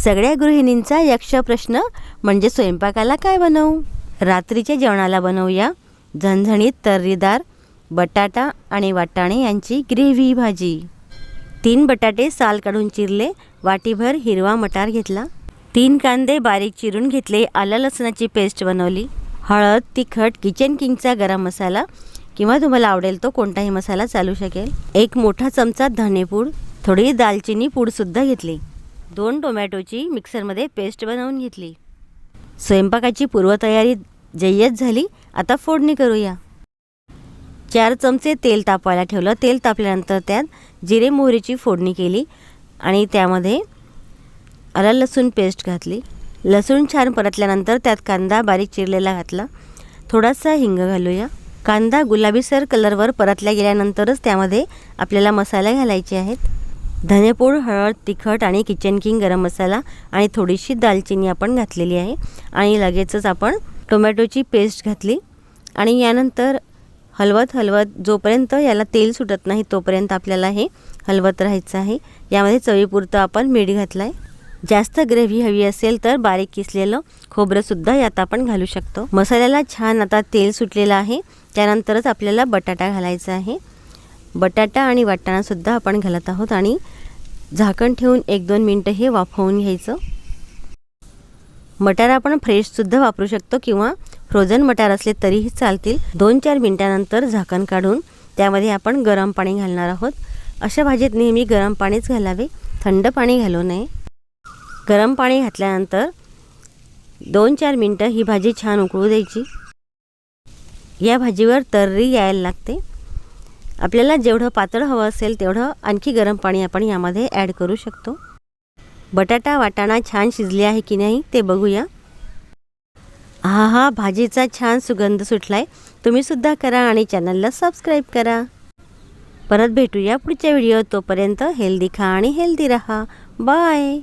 सगळ्या गृहिणींचा यक्ष प्रश्न म्हणजे स्वयंपाकाला काय बनवू. रात्रीच्या जेवणाला बनवूया झणझणीत तर्रीदार बटाटा आणि वाटाणे यांची ग्रेव्ही भाजी. 3 बटाटे साल काढून चिरले, वाटीभर हिरवा मटार घेतला, 3 कांदे बारीक चिरून घेतले, आलं लसणाची पेस्ट बनवली, हळद, तिखट, किचन किंगचा गरम मसाला किंवा तुम्हाला आवडेल तो कोणताही मसाला चालू शकेल, 1 मोठा चमचा धनेपूड, थोडी दालचिनी पूडसुद्धा घेतली, 2 टोमॅटोची मिक्सरमध्ये पेस्ट बनवून घेतली. स्वयंपाकाची पूर्वतयारी जय्यत झाली. आता फोडणी करूया. 4 चमचे तेल तापवायला ठेवलं. तेल तापल्यानंतर त्यात जिरे मोहरीची फोडणी केली आणि त्यामध्ये आलं लसूण पेस्ट घातली. लसूण छान परतल्यानंतर त्यात कांदा बारीक चिरलेला घातला. थोडासा हिंग घालूया. कांदा गुलाबीसर कलरवर परतल्या गेल्यानंतरच त्यामध्ये आपल्याला मसाले घालायचे आहेत. धनेपूड, हळद, तिखट आणि किचन किंग गरम मसाला आणि थोडीशी दालचिनी आपण घातलेली आहे आणि लगेचच आपण टोमॅटोची पेस्ट घातली आणि यानंतर हलवत जोपर्यंत याला तेल सुटत नाही तोपर्यंत आपल्याला हे हलवत राहायचं आहे. यामध्ये चवीपुरतं आपण मीठ घातलं आहे. जास्त ग्रेव्ही हवी असेल तर बारीक किसलेलं खोबरंसुद्धा यात आपण घालू शकतो. मसाल्याला छान आता तेल सुटलेलं आहे. त्यानंतरच आपल्याला बटाटा घालायचा आहे. बटाटा आणि वाटाणासुद्धा आपण घालत आहोत आणि झाकण ठेवून 1-2 मिनटं हे वाफवून घ्यायचं. मटार आपण फ्रेशसुद्धा वापरू शकतो किंवा फ्रोझन मटार असले तरीही चालतील. 2-4 मिनटानंतर झाकण काढून त्यामध्ये आपण गरम पाणी घालणार आहोत. अशा भाजीत नेहमी गरम पाणीच घालावे, थंड पाणी घालू नये. गरम पाणी घातल्यानंतर 2-4 मिनटं ही भाजी छान उकळू द्यायची. या भाजीवर तर्री यायला लागते. आपल्याला जेवढं पातळ हवं असेल तेवढं आणखी गरम पाणी आपण यामध्ये ॲड करू शकतो. बटाटा वाटाणा छान शिजले आहे की नाही ते बघूया. हा भाजीचा छान सुगंध सुटलाय. तुम्हीसुद्धा करा आणि चॅनलला सबस्क्राईब करा. परत भेटूया पुढच्या व्हिडिओ. तोपर्यंत हेल्दी खा आणि हेल्दी रहा. बाय.